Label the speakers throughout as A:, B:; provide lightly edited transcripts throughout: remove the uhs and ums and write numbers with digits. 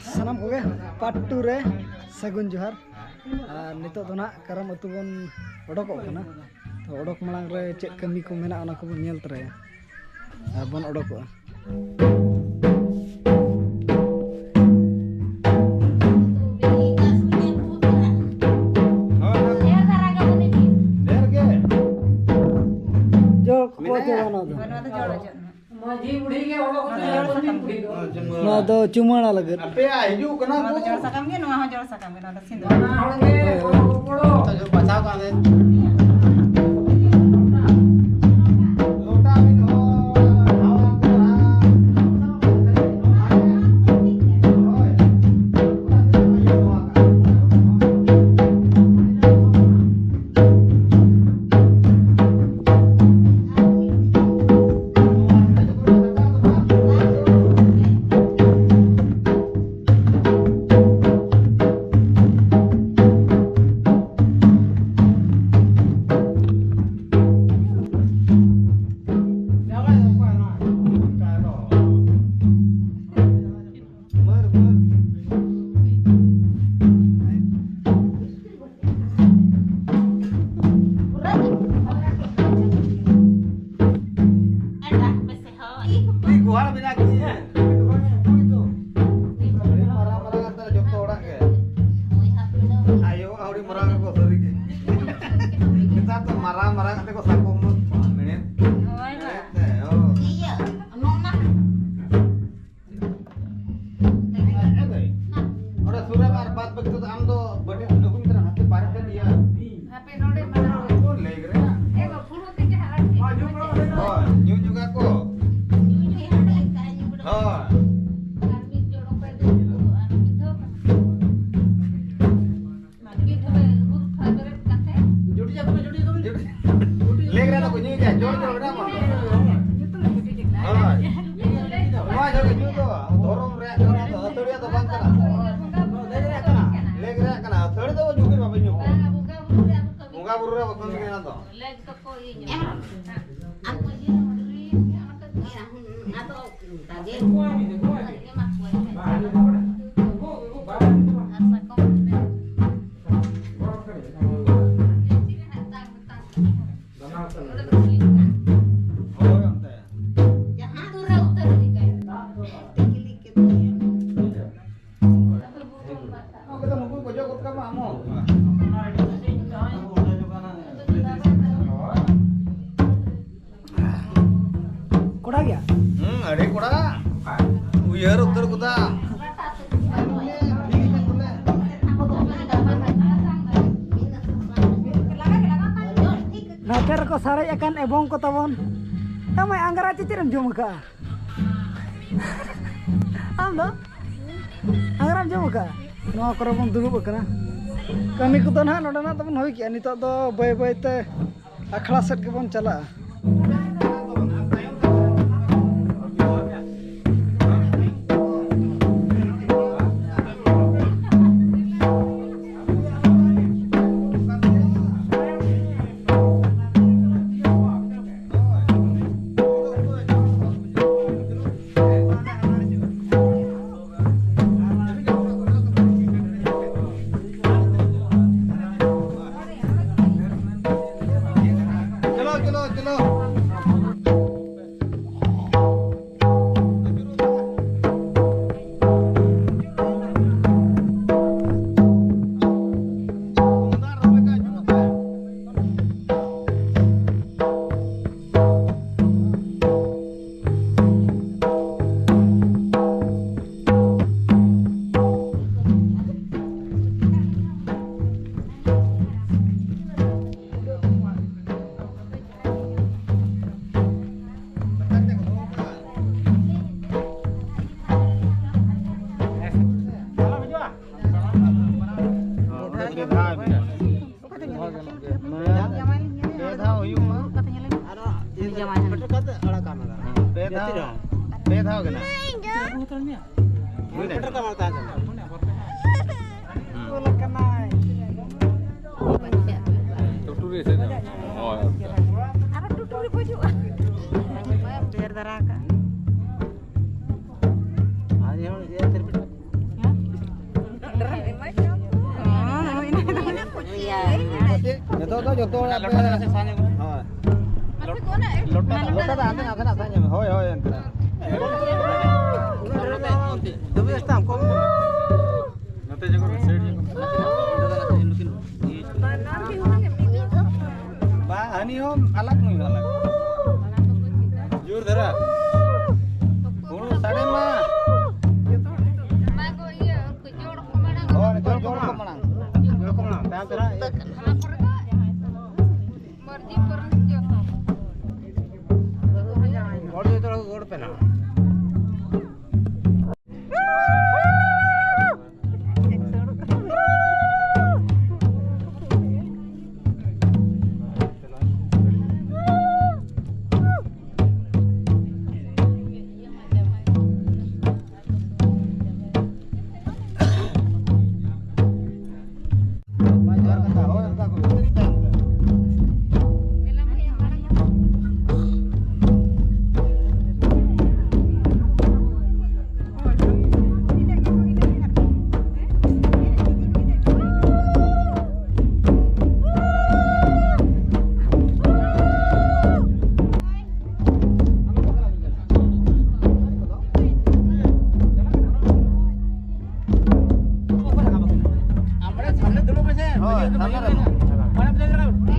A: sanam koge part 2 re sagun johar nitok do na karam atu bon odokok kana to odok malang re cek kami ko mena ona ko bon nyel taraya bon odokok Nah, do cuma lah lagi.
B: Apa ya? Hiju kena tu.
C: Jual sakam ge, nuah jual sakam ge, ada sindu.
B: Kita pasal kan ni. Lota min ho. Marah-marah kata kau sakum minit.
C: Iya, emang nak.
B: Orang surat arbat begitu am do badi dukung terang hati barat dia.
C: Tapi nolde mana?
B: Oh, legre.
C: Kau puluh tiga hari.
B: Oh, nyu juga ko. Oh.
A: Koda gya?
B: Ada koda. Uyar utar koda.
A: Nah, ter ko sarai akan ebong ko tabon. Tamay anggara ciciram jom ka. Am do? Anggaram jom ka. No ko robong dulu kana. Kami ko to na noda na tabon hoy ki nitok do bay te akhla set ke bon chala.
B: Nito to joto na lota na sa sanya. Hoy. Lota ta aten na sanya. Hoy hoy ente. Dumi estam kom. Nate jago side jago. Ba ani hom alag nui alag. Jur dhara. Hunu sade ma. Oh, jor ko manang. Jor ko manang. Ta tera. Gor je to gor pe na.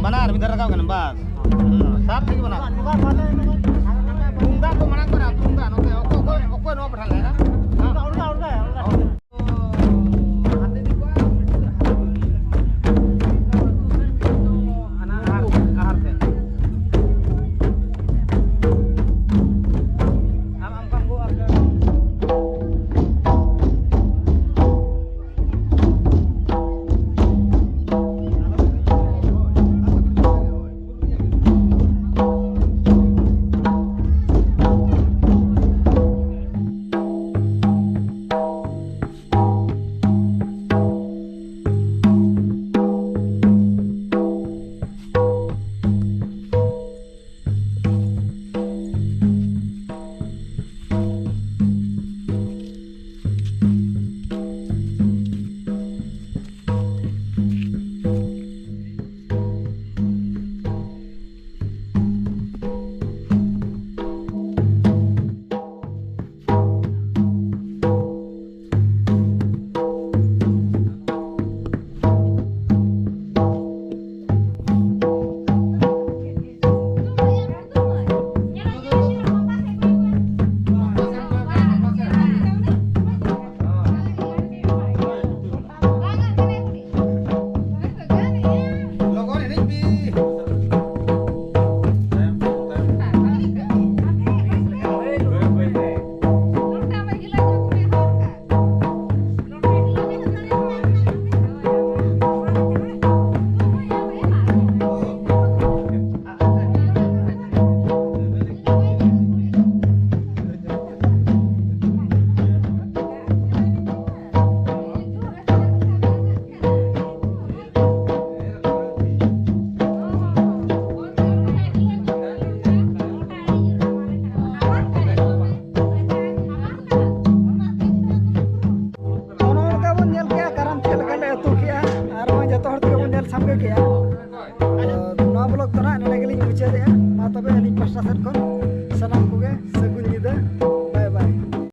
B: Benar, minta rekam kan, Bas. Saat lagi benar. Tunggu aku menang benar, tunggu. Oke, no berhalangan.